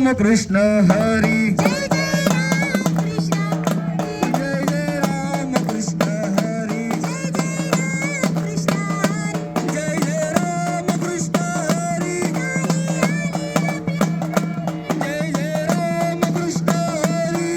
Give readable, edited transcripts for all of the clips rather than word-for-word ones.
राम कृष्ण हरी जय जय राम कृष्ण जय जय राम कृष्ण हरी जय जय राम कृष्ण जय जय राम कृष्ण हरी जय जय राम कृष्ण हरी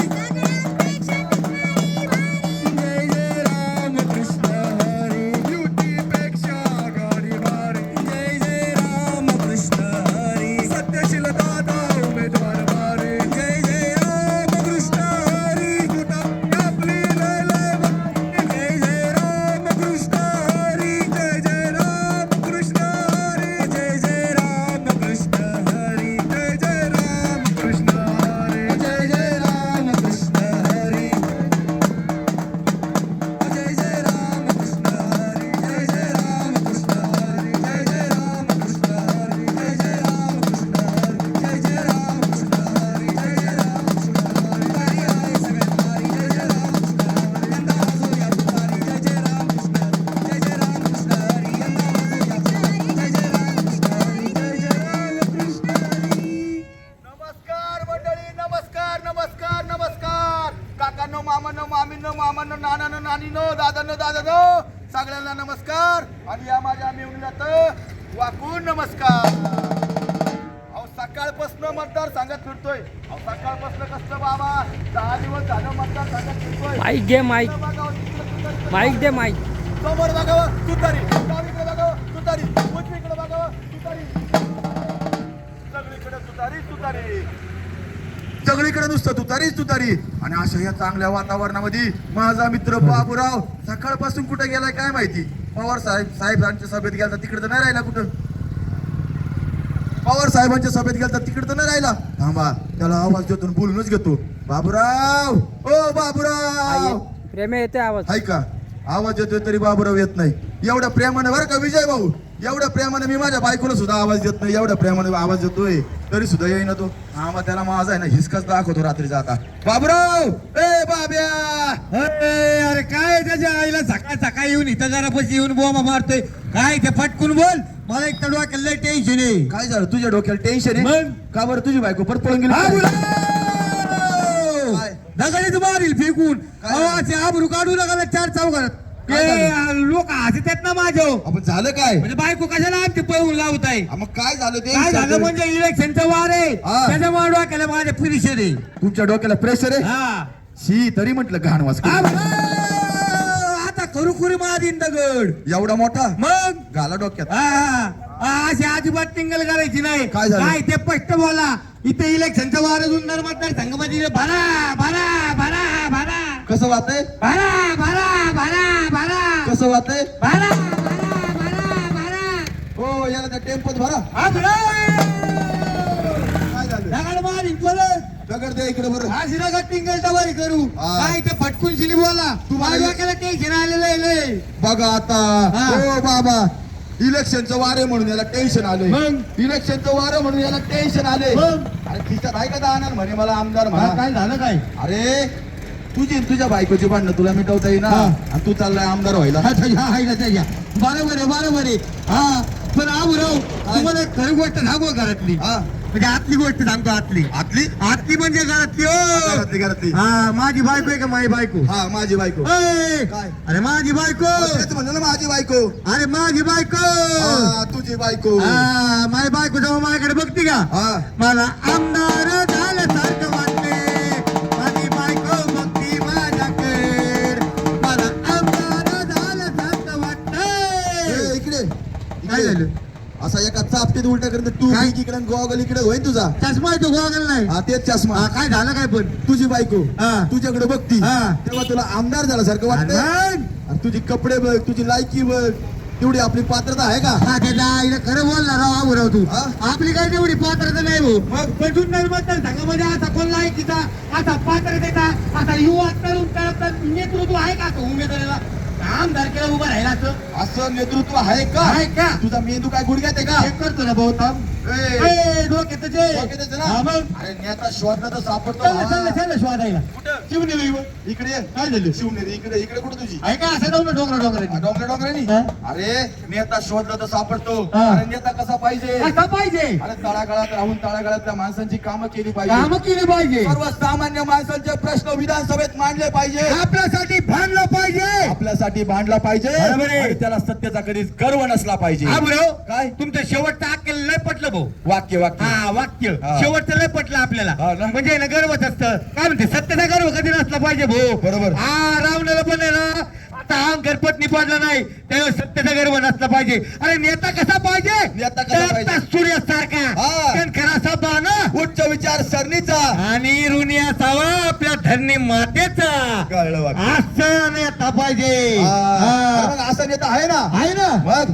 जय जय राम कृष्ण हरी युतीपेक्षा आघाडी भारी जय जय राम कृष्ण हरी सत्यशील दादा उमेदवार भारी जय जय राम कृष्ण हरी आपली लय लय जय जय राम कृष्ण हरी जय जय राम कृष्ण हरी जय जय राम कृष्ण हरी जय जय राम कृष्ण हरी जय जय राम कृष्ण हरी जय जय राम कृष्ण हरी जय जय राम कृष्ण हरी जय जय राम कृष्ण हरी जय जय राम कृष्ण हरी जय जय राम कृष्ण हरी जय जय राम कृष्ण हरी हरी आहे सगळ्यात भारी जय जय राम कृष्ण हरी यंदा वाजवूया तुतारी जय जय राम कृष्ण हरी जय जय राम कृष्ण हरी यंदा वाजवूया तुतारी जय जय राम कृष्ण हरी जय जय राम कृष्ण हरी नमस्कार मंडळी, नमस्कार नमस्कार नमस्कार. काकांनो, मामांनो, मामींनो, मामांनो, नानांनो, नानीनो, दादांनो, दादांनो, सगळ्यांना नमस्कार. आणि या माझ्या मेहुणीला वाकून नमस्कार. अहो सकाळपासून मतदार सांगत फिरतोय. अहो सकाळपासून कसलं बाबा 10 दिवस झालं मतदार सांगत फिरतोय. माईक घे, माईक. इकडं बघावं, तिकडं तुतारी. माईक दे, माईक. समोर बघावं तुतारी, डावीकडे बघावं तुतारी, उजवीकडे बघावं तुतारी. सगळीकडे तुतारी तुतारी, सगळीकडे नुसतं तुतारीच तुतारी. आणि अशा या चांगल्या वातावरणामध्ये माझा मित्र बाबूराव सकाळपासून कुठे गेलाय काय माहिती. पवार साहेबांच्या सभेत गेला तिकडे तर नाही राहिला. कुठं पवार साहेबांच्या सभेत गेला तिकडे तर नाही राहिला. थांबा, त्याला आवाज देतो, बोलूनच घेतो. बाबूराव, ओ बाबूराव. प्रेम येते आवाज. हाय का? आवाज येतोय तरी बाबूराव येत नाही. एवढ्या प्रेमाने बरं का विजय भाऊ, एवढ्या प्रेमाने मी माझ्या बायकोला सुद्धा आवाज देत नाही. एवढ्या प्रेमाने आवाज देतोय तरी सुद्धा येईना तो. हा मग त्याला माझा आहे ना हिसकाच दाखवतो रात्री जाता. बाबूराव, ए बाब्या. अरे काय त्याच्या आईला सकाळ सकाळी येऊन इथं जरा पैसे येऊन बोमा मारतोय. काय ते फटकून बोल. मला एक तडवा केलं टेन्शन आहे. काय झालं तुझ्या डोक्याला टेन्शन आहे? मग? का बरं तुझी बायको परत पळून गेली? काय? दगडीच मारील फेकून. काय? अवाचे आबरू काढू नका 4 चौघात. काय लोक हसतात ना माझ्या. आपण झालं काय? म्हणजे बायको कशाला आमची पळवून लावत आहे. मग काय झालं ते? काय झालं म्हणजे इलेक्शनचं वार आहे. हा. त्याच्यामुळे डोक्याला माझ्या फिनिशर आहे. तुमच्या डोक्याला प्रेशर आहे? हा शी तरी म्हटलं घाण वास. आता खरुखुरी मारीन दगड. एवढा मोठा मग घाला डोक्यात. अशी अजिबात टिंगल करायची नाही. काय झालं? काय ते स्पष्ट बोला. इथे इलेक्शनचा वार जुन्नर मतदार संघामध्ये भरा भरा भरा भरा कसं वाटतंय? भरा भरा भरा भरा कसं वाटतंय? भरा भरा भरा भरा. हो याला त्या टेम्पोत भरा. हा भरा. काय झालं? दगड मारीन परत. दगड द्या इकडे बरं. अशी नका टिंगल टवारी करू. हा. काय ते फटकून शिली बोला. तू मला- माझ्या डोक्याला टेन्शन आलेलं आहे लय. बघा आता. हा. हो बाबा, इलेक्शनचं वारे म्हणून याला टेन्शन आले. मग? इलेक्शनचं वारं म्हणून याला टेन्शन आले. मग? अरे खिशात आहे का दाणार म्हणे मला आमदार म्हणा. काय झालं काय? अरे तुझ्या बायकोची भांडणं तुला मिटवता येईना हा. आणि तू चाललाय आमदार व्हायला. बरोबर आहे. हा पण आबूराव तुम्हाला एक खरी गोष्ट सांगू घरातली. हा. म्हणजे आतली गोष्ट सांगतो. आतली आतली म्हणजे घरातली. हो घरातली. हा माझी बायको आहे का माझी बायको? हा माझी बायको. ए, काय? अरे माझी बायको. तेच म्हणलं ना माझी बायको. अरे माझी बायको. हा, तुझी बायको. हा माझी बायको जेव्हा माझ्याकडे बघते का हा. मला आमदार झाल्यासारखं वाटते. माझी बायको बघती माझ्याकडे. मला आमदार झाल्यासारखं वाटतंय. इकडे काय झालं? असा एका चापटीत उलटा करत तू काय? इकडे गोगल इकडे होईन तुझा. चष्मा आहे तो गोगल नाही. हा तेच चष्मा. हा, काय झालं काय पण? तुझी बायको हा. तुझ्याकडे बघती हा. तेव्हा तुला आमदार झाल्यासारखं वाटतं. अरे, आणि तुझी कपडे बघ, तुझी लायकी बघ, तेवढी आपली पात्रता आहे का? हा, त्याच्या आईला खरं बोलणार राव आबूराव तू. हा? आपली काय तेवढी पात्रता नाही हो. मग पेटून नाही मतदार संघामध्ये असा कोण लायकीचा असा पात्रतेचा असा युवा तरुण नेतृत्व आहे का तो उमेदवाराला आमदार केला उभा राहिला असं? असं नेतृत्व आहे आहे का? का तुझा मेंदू काय गुडघ्यात आहे का चेक करतो ना भाऊ थांब ए, डोक्यात जे डोक्यात आहे ना? हा, मग अरे नेता शोधला तर सापडतो चाललं हा. शोधायला कुठं शिवनेरी इकडे ये. काय झालं शिवनेरी इकडे इकडे कुठं तुझी आहे का असं जाऊ ना डोंगराने डोंगरांनी हा? अरे नेता शोधला तर सापडतो हा. अरे नेता कसा पाहिजे कसा पाहिजे अरे तळागाळात राहून तळागाळातल्या माणसांची कामं केली पाहिजे काम केली पाहिजे सर्वसामान्य माणसांचे प्रश्न विधानसभेत मांडले पाहिजे आपल्यासाठी भांडलं पाहिजे आपल्यासाठी भांडला पाहिजे बरोबर आहे. आणि त्याला सत्तेचा कधीच गर्व नसला पाहिजे हा बरो काय? तुमचं शेवटचं अक्कल लय पटलं भाऊ वाक्य वाक्य हा वाक्य हा. शेवटचं लय पटलं आपल्याला हा ना. म्हणजे ना गर्वच असतं काय म्हणते सत्तेचा गर्व कधी नसला पाहिजे भाऊ बरोबर. हा रावणाला पण आहे ना आता अहंकार पत्नी पडला नाही त्यावेळेस सत्तेचा गर्व नसला पाहिजे अरे नेता कसा पाहिजे नेता कसा पाहिजे? सूर्यासारखा हा. खरा असा बाण उच्च विचार सरणीचा आणि ऋणी असावा आपल्या धरणी मातेचा कळलं वाक्य. असं नेता पाहिजे अरे मग असा नेता आहे ना आहे ना मग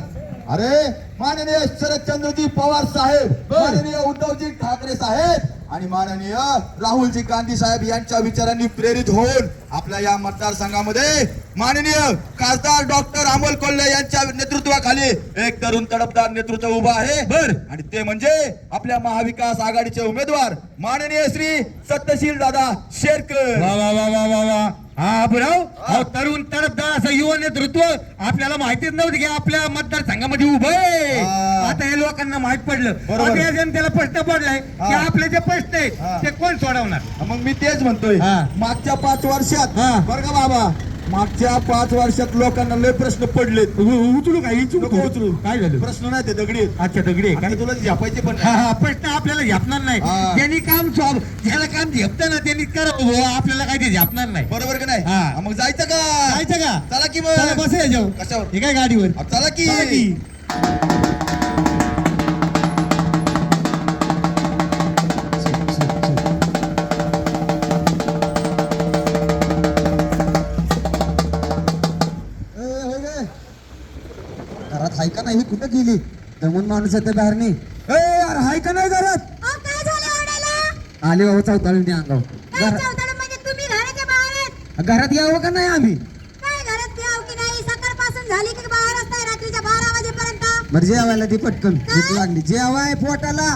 अरे माननीय शरदचंद्रजी पवार साहेब बर. माननीय उद्धवजी ठाकरे साहेब आणि माननीय राहुलजी गांधी साहेब यांच्या विचारांनी प्रेरित होऊन आपल्या या मतदारसंघामध्ये माननीय खासदार डॉक्टर अमोल कोल्हे यांच्या नेतृत्वाखाली एक तरुण तडफदार नेतृत्व उभा आहे बर. आणि ते म्हणजे आपल्या महाविकास आघाडीचे उमेदवार माननीय श्री सत्यशील दादा शेरकर वा वा वा वा वा वा हा बुराव अहो तरुण तडफदार असं युवा नेतृत्व आपल्याला माहितीच नव्हतं की आपल्या मतदारसंघामध्ये उभं आहे हा. आता हे लोकांना माहित पडलं बरोबर. आता या जनतेला प्रश्न पडलाय की हा. आपले जे प्रश्न आहेत हा. ते कोण सोडवणार मग मी तेच म्हणतोय हा. मागच्या 5 वर्षात हा. बरं का बाबा मागच्या 5 वर्षात लोकांना लय प्रश्न पडलेत उचलू काय नको उचलू. काय झालं प्रश्न नाही ते दगडी आहेत. अच्छा दगडी आहे आता काय तुला झेपायचे पण हा नाही. हा प्रश्न आपल्याला झेपणार नाही हा. ज्यांनी काम ज्याला काम झेपतं ना त्यांनी करावं बुवा, आपल्याला काय ते झेपणार नाही बरोबर का नाही हा. हा, मग जायचं का जायचं का चला की चला मग बस याच्यावर कशावर हे काय गाडीवर अब चला की चला की. घरात हाय का नाही ही कुठं गेली दमून माणूस येते बाहेर नाही अरे हाय का नाही घरात अहो, काय झालं ओरडायला? आली बाबा चौताळून अंगाव काय चौथाडं म्हणजे तुम्ही घराच्या बाहेर आहेत? घरात यावं का नाही आम्ही काय घरात याव की नाही? सकाळपासून झाली की बाहेर असताय रात्रीच्या 12 वाजेपर्यंत. बरं जेवायला ती पटकन भूक लागली जेवाय पोटाला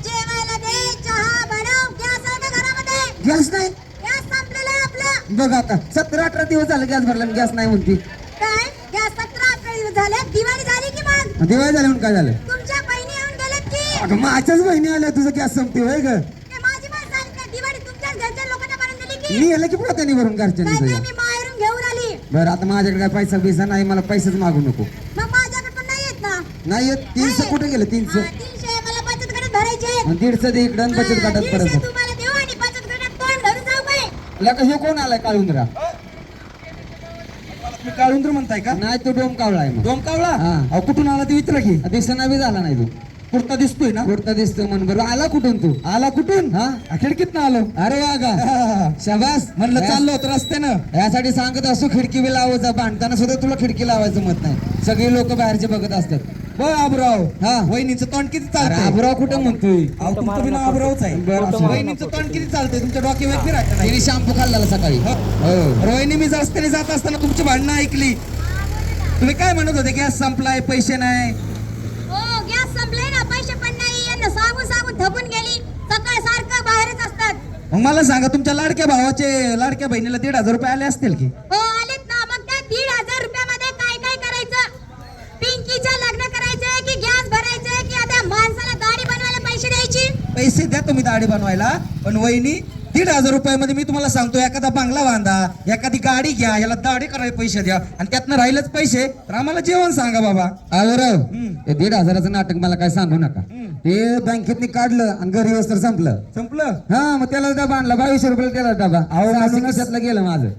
जेवायला दे, चहा बनव, गॅस आहे का घरामध्ये? गॅस नाही गॅस संपलेला आहे आपलं. बघ आता 17-18 दिवस झाले गॅस भरला गॅस नाही म्हणती काय? गॅस 17-18 दिवस झाले. दिवाळी झाली की मग? दिवाळी झाली म्हणून काय झालं तुमच्या बहिणी येऊन गेल्यात की? अगं माझ्याच बहिणी आल्या तुझं गॅस संपते होय ग ते माझी पण झाली का? दिवाळी तुमच्याच घरच्या लोकांना पर्यंत दिली की? मी याला की पोत्याने भरून काय घरच्यांनी नाही, तुझ्या मी बाहेरून घेऊन आली. बरं आता माझ्याकडे काय पैसा बिसा नाही मला पैसेच मागू नको मग माझ्याकडे पण नाही येत ना. नाही येत 300 कुठे गेलं 300 300 मला बचत गटात भरायचे आहेत. 150 दे इकडं आणि बचत गटात 150 परत तुम्हाला देऊ आणि बचत गटात तोंड धरून जाऊ काय? लका ह्यो कोण आलाय काळुंद्रा तुम्ही काळुंद्र म्हणताय का नाही तो डोम कावळा आहे मग डोम कावळा हा. अहो कुठून आला ते विचारा की दिसना बी झाला नाही तू कुर्ता दिसतोय ना कुर्ता दिसतो म्हण बरं आला कुठून तू आला कुठून हा खिडकीत आलो अरे वा गा शाबास म्हणलं चाललो होतं रस्त्यानं यासाठी सांगत असतो खिडकी बी लावायचा भांडताना सुद्धा तुला खिडकी लावायचं मत नाही सगळी लोक बाहेरचे बघत असतात बघ आबराव हा. वहिनीचं तोंड किती अरे चालतंय आबराव कुठं म्हणतोय अहो तुमचं बी नाव आबरावच आहे बरं, असू दे. वहिनीचं तोंड किती चालतंय तुमच्या डोक्यावर फिरायचं नाही तिने शॅम्पू खाल्ला सकाळी हो रोहिणी मी रस्त्याने जात असताना तुमची भांडणं ऐकली तुम्ही काय म्हणत होते गॅस संपलाय पैसे नाही हो, गॅस संपले ना, पैसे पण नाही. यांना सांगून सांगून थकून गेली. सकाळ सारखं बाहेरच असतात. मग मला सांगा तुमच्या लाडक्या भावाचे लाडक्या बहिणीला 1,500 रुपये आले असतील की हो, आलेत ना. मग त्या 1,500 रुपयामध्ये काय काय करायचं? पिंकीचं लग्न करायचंय की गॅस भरायचंय की आता माणसाला दाढी बनवायला पैसे द्यायची? पैसे द्या तुम्ही दाढी बनवायला पण वहिनी 1,500 रुपयामध्ये मी तुम्हाला सांगतो एखादा बंगला बांधा एखादी गाडी घ्या याला दाढी करायला पैसे द्या आणि त्यातनं राहिलंच पैसे तर आम्हाला जेवण सांगा बाबा आबराव ते 1,500चं नाटक मला काय सांगू नका ते बँकेतनी काढलं आणि घरी वस्त्र संपलं संपलं हा मग त्याला डबा आणला 2200 रुपये त्याला डबा अहो, म्हणूनच- खिशातलं गेलं माझं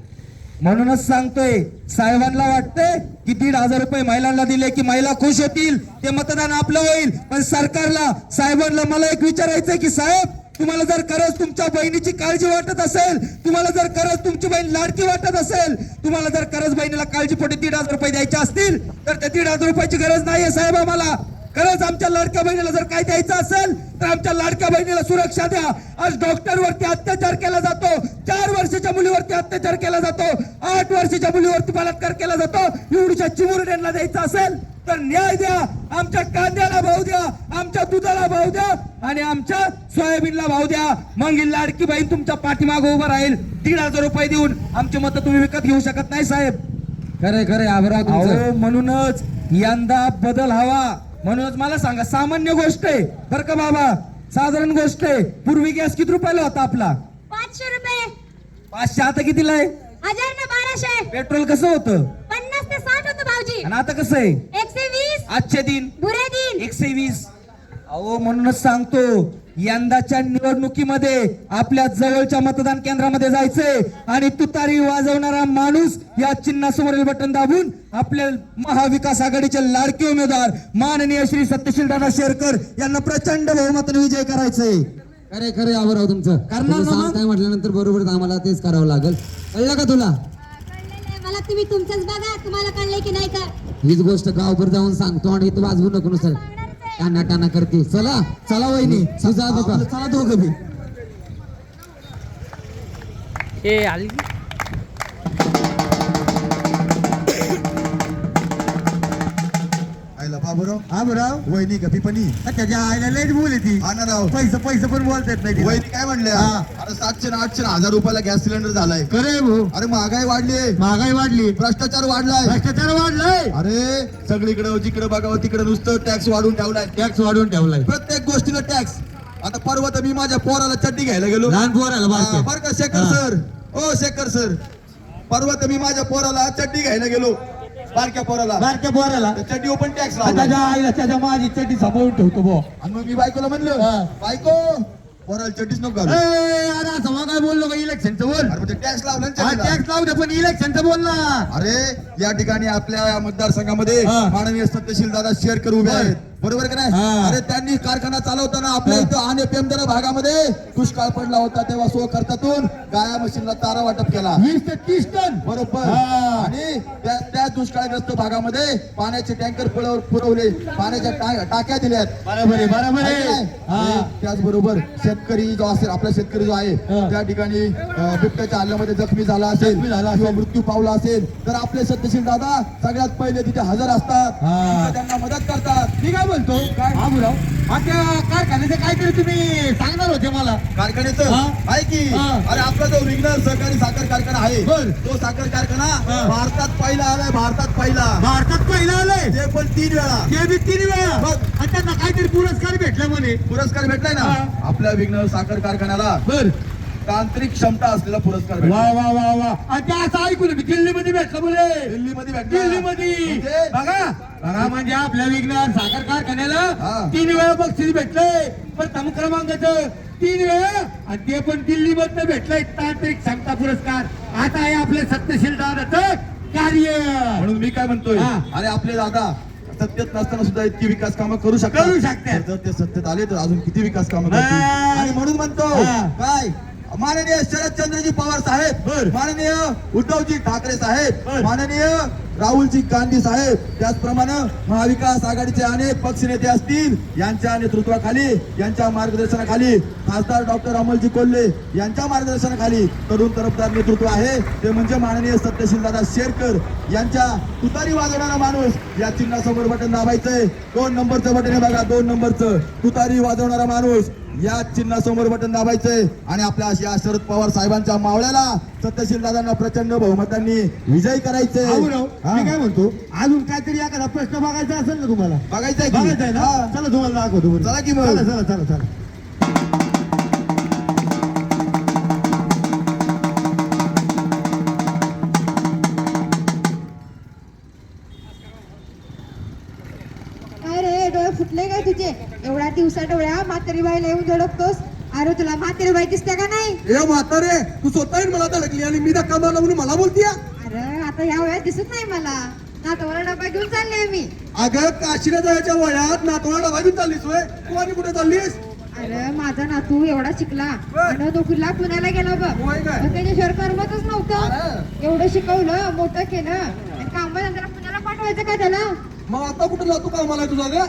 म्हणूनच सांगतोय साहेबांना वाटतंय की 1,500 रुपये महिलांना दिले की महिला खुश होतील ते मतदान आपलं होईल पण सरकारला साहेबांना मला एक विचारायचंय की साहेब तुम्हाला जर खरंच तुमच्या बहिणीची काळजी वाटत असेल तुम्हाला जर खरंच तुमची बहीण लाडकी वाटत असेल तुम्हाला जर खरंच बहिणीला काळजीपोटी 1,500 रुपये द्यायचे असतील तर त्या 1,500 रुपयाची गरज नाहीये साहेब आम्हाला खरंच आमच्या लाडक्या बहिणीला जर काय द्यायचं असेल तर आमच्या लाडक्या बहिणीला सुरक्षा द्या. आज डॉक्टरवरती अत्याचार केला जातो, 4 वर्षाच्या मुलीवरती अत्याचार केला जातो, 8 वर्षाच्या मुलीवरती बलात्कार केला जातो. एवढीच्या चिमुरड्यांना द्यायचं असेल तर न्याय द्या. आमच्या कांद्याला भाव द्या, आमच्या दुधाला भाव द्या आणि आमच्या सोयाबीनला भाव द्या. मग ही लाडकी बहीण तुमच्या पाठीमागे उभं राहील. 1,500 रुपये देऊन आमची मतं तुम्ही विकत घेऊ शकत नाही साहेब. खरे खरे आभार अहो म्हणूनच यंदा बदल हवा. म्हणूनच मला सांगा, सामान्य गोष्ट आहे बरं का बाबा, साधारण गोष्ट आहे. पूर्वी गॅस किती रुपयाला होता आपला? 500 रुपये. 500. आता कितीला आहे? 1000 ना 1200. पेट्रोल कसं होतं? 50 ते 60 होतं भाऊजी. आणि आता कसं आहे? 120. आजचे दिन बुरे दिन. 120. अहो म्हणूनच सांगतो, यंदाच्या निवडणुकीमध्ये आपल्या जवळच्या मतदान केंद्रामध्ये जायचंय आणि तुतारी वाजवणारा माणूस या चिन्हासमोरील बटन दाबून आपल्या महाविकास आघाडीचे लाडके उमेदवार माननीय श्री सत्यशील दादा शेरकर यांना प्रचंड बहुमताने विजय करायचंय. खरे खरे आभार तुमचं. करणार ना मग? काय म्हटल्यानंतर बरोबर आम्हाला तेच करावं लागेल. कळलं का तुला? कळलेलं मला, तुम्ही तुमचंच बघा, तुम्हाला कळलंय की नाही तर. हीच गोष्ट गावभर जाऊन सांगतो आणि इथं वाजवू नको नुसतं टाना टाना करते. चला चला वहिनी तुझा बघा. चला दोघं बी. ए आली आईला बाबूराव वहिनी गपी पणी त्याच्या आईला लयच बोलली ती. राव पैसे पण बोलता येत नाही. वहिनी काय म्हणले? अरे 700 आणि 800 1000 रुपयाला गॅस सिलेंडर झालाय. खरे भाऊ, अरे महागाई वाढली, भ्रष्टाचार वाढलाय. भ्रष्टाचार वाढलाय, अरे सगळीकडे जिकडे बघावं तिकडे नुसतं टॅक्स वाढून ठेवलाय. टॅक्स वाढवून ठेवलाय. प्रत्येक गोष्टीला टॅक्स. आता परवा तर मी माझ्या पोराला चड्डी घ्यायला गेलो. लहान पोराला बारक्या. बर का शेखर सर, ओ शेखर सर, परवा तर मी माझ्या पोराला चड्डी घ्यायला गेलो, बारक्या पोराला. बारक्या पोराला तर चड्डी ओपन टॅक्स लावला. त्याच्या आईला त्याच्या माझी चटी सांभाळून ठेवतो बो. आणि मग मी बायकोला म्हणलं, बायको पोराला चड्डीच नको घालू. अरे असं मग काय बोललो का इलेक्शनचं बोल. अरे मग ते टॅक्स लावला ना चड्डीला. टॅक्स लावू दे पण इलेक्शनचं बोल ना. अरे या ठिकाणी आपल्या या मतदारसंघामध्ये माननीय सत्यशील दादा शेरकर उभे आहेत, बरोबर का नाही? अरे त्यांनी कारखाना चालवताना आपल्या इथं आणि पेमदरा भागामध्ये दुष्काळ पडला होता, तेव्हा सो खर्चातून गाया मशीनला चारा वाटप केला. 20 ते 30 टन. बरोबर. आणि त्या दुष्काळग्रस्त भागामध्ये पाण्याचे टँकर पुरवले, पाण्याच्या टाक्या दिल्यात. बरोबर आहे. आणि त्याचबरोबर शेतकरी जो असेल, आपला शेतकरी जो आहे त्या ठिकाणी बिबट्याच्या हल्ल्यामध्ये जखमी झाला असेल किंवा मृत्यू पावला असेल तर आपले सत्यशील दादा सगळ्यात पहिले तिथे हजर असतात, तिथे त्यांना मदत करतात. मी काय बोलतो काय बाबूराव, आता कारखान्याचं काहीतरी तुम्ही सांगणार होते मला. कारखान्याचं आहे की अरे आपला जो विघ्नर सहकारी साखर कारखाना आहे, तो साखर कारखाना भारतात पहिला आलाय. भारतात पहिला आलाय, ते पण 3 वेळा. ते बी 3 वेळा. आणि त्यांना काहीतरी पुरस्कार भेटला म्हणे. पुरस्कार भेटलाय ना आपल्या विघ्नर साखर कारखान्याला. तांत्रिक क्षमता असलेला पुरस्कार भेटला. वा. आणि ते असं ऐकून मी दिल्लीमध्ये भेटलं बोले. दिल्लीमध्ये भेटला. दिल्लीमध्ये म्हणजे? बघा म्हणजे आपल्या विघ्नर साखर कारखान्याला 3 वेळा बक्षीस भेटलंय. प्रथम क्रमांकाचं 3 वेळा आणि ते पण दिल्लीमधनं भेटलंय तांत्रिक क्षमता पुरस्कार. आता आहे आपल्या सत्यशील दादाचं कार्य. म्हणून मी काय म्हणतोय, अरे आपले दादा सत्तेत नसताना सुद्धा इतकी विकास कामं करू शकतात. जर ते सत्तेत आले तर अजून किती विकास कामं करतील. आणि म्हणून म्हणतो काय, माननीय शरदचंद्रजी पवार साहेब, माननीय उद्धवजी ठाकरे साहेब, माननीय राहुलजी गांधी साहेब, त्याचप्रमाणे महाविकास आघाडीचे अनेक पक्षनेते असतील, यांच्या नेतृत्वाखाली, यांच्या मार्गदर्शनाखाली, खासदार डॉक्टर अमोलजी कोल्हे यांच्या मार्गदर्शनाखाली तरुण तरफदार नेतृत्व आहे, ते म्हणजे माननीय सत्यशील दादा शेरकर यांच्या तुतारी वाजवणारा माणूस. या चिन्हासमोर बटन दाबायचंय. 2 नंबरचं बटन आहे बघा, 2 नंबरचं तुतारी वाजवणारा माणूस. या चिन्हासमोर बटन दाबायचंय आणि आपल्या या शरद पवार साहेबांच्या मावळ्याला सत्यशील दादांना प्रचंड बहुमतांनी विजयी करायचंय. मी काय म्हणतो, अजून काहीतरी एखादा प्रश्न बघायचा असेल ना तुम्हाला? बघायचंय ना? चला तुम्हाला दाखवतो. चला की मग. चला. काय रे, डोळे फुटले काय तुझे? एवढ्या दिवसात डोळ्या म्हातारी बाईला येऊन धडकतोस. अरे तुला म्हातारी बाई दिसते का नाही? ए म्हातारे, तू स्वतः मला धडकली आणि मी धक्का मारला म्हणून मला बोलतीया. अरे आता या वयात दिसत नाही मला. नातवाला डबा घेऊन चालले मी. अगं काशीला जायच्या वयात नातवाला डबा घेऊन चाललीस होय? तू आणि कुठे चाललीस? अरे माझा नातू एवढा शिकला आणि नोकरीला पुण्याला गेला बघ. मग त्याच्याशिवाय करमतच नव्हतं. एवढं शिकवलं, मोठं केलं आणि कामाला पुण्याला पाठवायचं का त्याला? मग आता कुठे जातो कामाला तुझा ग?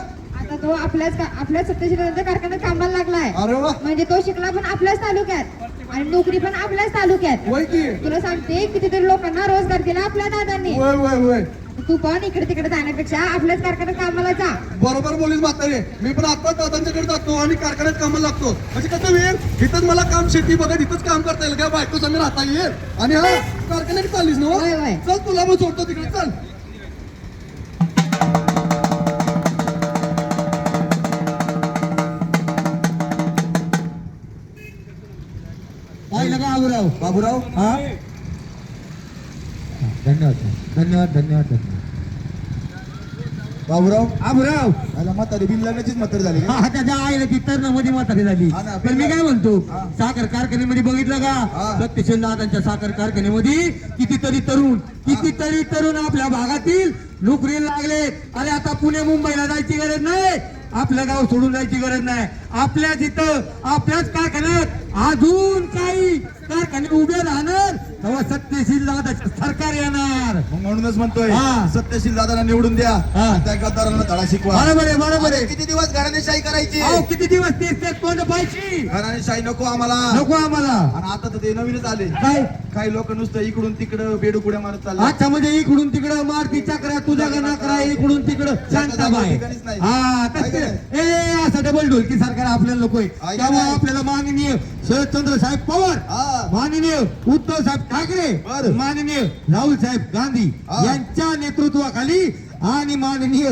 आता तो आपल्या सत्यशीलतांच्या कारखान्यात कामाला लागलाय. अरे वा म्हणजे तो शिकला पण आपल्याच तालुक्यात आणि नोकरी पण आपल्याच तालुक्यात. वय की तुला सांगते कितीतरी लोकांना रोजगार दिला आपल्या दादांनी. वय वय वय तू पण इकडे तिकडे जाण्यापेक्षा आपल्याच कारखान्यात कामाला जा. बरोबर बोलीस म्हातारे. मी पण आता दादांच्याकडे जातो आणि कारखान्यात कामाला लागतो. म्हणजे कसं होईल इथंच मला काम शेती बघत इथंच काम करता येईल का बायको संग राहता येईल आणि हा कारखान्यात चाललीस ना होय, होय. चल तुला मग सोडतो तिकडे चल. पाहिलं का बाबूराव? बाबूराव हा धन्यवाद धन्यवाद धन्यवाद धन्यवाद बाबूराव बाबूराव आला म्हातारी बिन लग्नाचीच म्हातारी झाली का? हा त्याच्या आईला ती तरुणामध्ये म्हातारी झाली. हा ना, पण मी काय म्हणतो हा. साखर कारखान्यामध्ये बघितलं का हा. सत्यशील दादांच्या साखर कारखान्यामध्ये कितीतरी तरुण आपल्या भागातील नोकरीला लागले. अरे आता पुणे मुंबईला जायची गरज नाही, आपलं गाव सोडून जायची गरज नाही. आपल्या तिथं आपल्याच कारखान्यात अजून काही कारखाने उभे राहणार तेव्हा सत्यशील दादाचं सरकार येणार. मग म्हणूनच म्हणतोय हा. सत्यशील दादाला निवडून द्या हा. आणि त्या गद्दारांना धडा शिकवा. बरोबर आहे. किती दिवस घराणेशाही करायची? अहो, किती दिवस तेच तोंड पाहिजे घराणेशाही नको आम्हाला. नको आम्हाला. आणि आता तर ते नवीनच आले. काय काही लोक नुसतं इकडून तिकडं बेडुकुड्या मारत चालले. अच्छा म्हणजे इकडून तिकडं मारती चक्रा तुझ्या का नाकरा इकडून तिकडं शांताबाई. ठिकाणीच नाही. हा तसं ए असं डबल ढोलकी सरकार आपल्याला नकोय. आहे का त्यामुळे नाही? आपल्याला माननीय शरदचंद्र साहेब पवार, हा. माननीय उद्धव साहेब ठाकरे, बरं. माननीय राहुल साहेब गांधी हा. यांच्या नेतृत्वाखाली आणि माननीय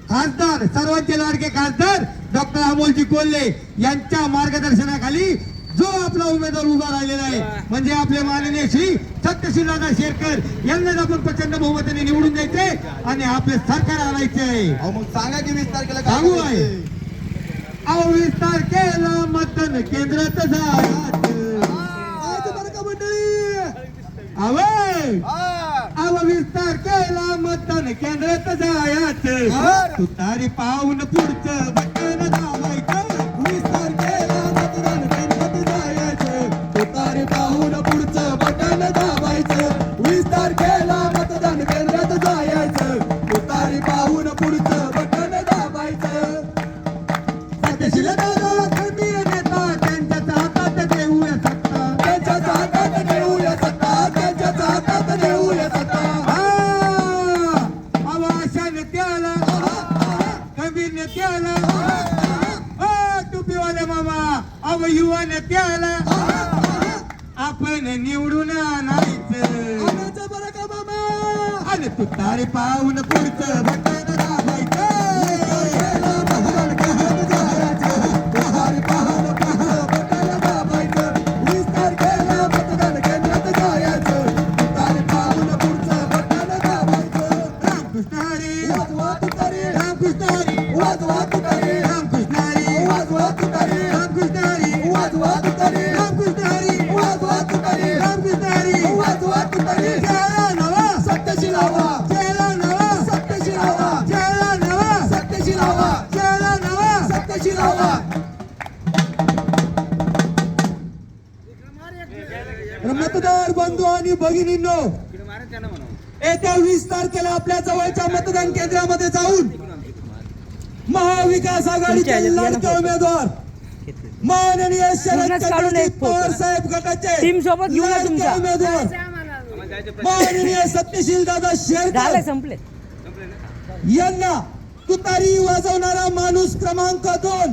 खासदार सर्वांचे लाडके खासदार डॉक्टर अमोलजी कोल्हे यांच्या मार्गदर्शनाखाली जो आपला उमेदवार उभा राहिलेला आहे म्हणजे आपले माननीय श्री सत्यशीलदादा शेरकर यांना आपण प्रचंड बहुमताने निवडून द्यायचे आणि आपले सरकार आणायचे. अहो मग सांगा की 20 तारखेला काय सांगू करायचंय? आहे. अहो 20 तारखेला मतदान केंद्रात जायचं. बरं का मंडळी? आवय हा. अहो 20 तारखेला मतदान केंद्रात जायचं. बरं. तुतारी पाहून पुढचं बटन दाबायचं. 20 तारखेला मतदान केंद्रात जायचं. तुतारी पाहून पुढचं बटन दाबायचं. 20 तारखेला मतदान केंद्रात जायचं. तुतारी पाहून पुढचं बटन दाबायचं. सत्यशील दादा खंबीर नेता त्यांच्याच हातात देऊया सत्ता. त्यांच्याच हातात देऊया सत्ता. त्यांच्याच हातात देऊया सत्ता. अहो अशा नेत्याला खंबीर नेत्याला टोपीवाले मामा अहो युवा नेत्याला आपण निवडून आणायचं. आणायचं बरं का मामा? आणि तू तारे पाहून पुढचं बटन दाबायचं. मतदान केंद्रात जायचं. तुतारी पाहून पुढचं बटन दाबायचं. 20 तारखेला मतदान केंद्रात जायचं. तुतारी पाहून पुढचं बटन दाबायचं. रामकृष्ण हरी, वाजवा तुतारी. रामकृष्ण हरी, वाजवा तुतारी. रामकृष्ण हरी, वाजवा तुतारी. रामकृष्ण हरी, वाजवा तुतारी. रामकृष्ण हरी, वाजवा तुतारी. रामकृष्ण हरी. वाजवा तुतारी. जयला नवा, सत्यशील हवा. जयला नवा, सत्यशील हवा. जयला नवा, सत्यशील हवा. जयला नवा. सत्यशील हवा. मतदार बंधू आणि भगिनींनो येत्या 20 तारखेला आपल्या जवळच्या मतदान केंद्रामध्ये जाऊन महाविकास आघाडीचे लाडके उमेदवार माननीय शरद पवार साहेब गटाचे टीम सोबत घेऊन या तुमच्या. लाडके उमेदवार माननीय सत्यशील दादा शेरकर संपले. यांना तुतारी वाजवणारा माणूस क्रमांक 2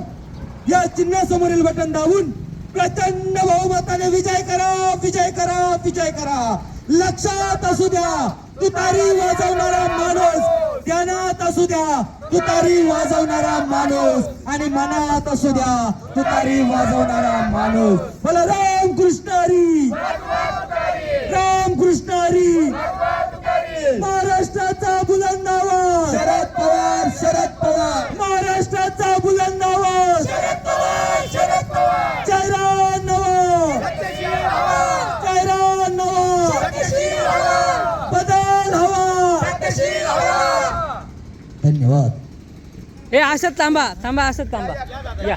या चिन्हासमोरील बटन दाबून प्रचंड बहुमताने विजय करा, विजय करा, विजय करा. लक्षात असू द्या तुतारी वाजवणारा माणूस, ध्यानात असू द्या तुतारी वाजवणारा माणूस आणि मनात असू द्या तुतारी वाजवणारा माणूस. बोला रामकृष्ण हरी, रामकृष्ण हरी. महाराष्ट्राचा बुलंद आवाज शरद पवार. शरद पवार. महाराष्ट्राचा बुलंद आवाज चेहरा नवा, चेहरा नवा, बदल हवा. धन्यवाद. हे असंच थांबा असंच थांबा या.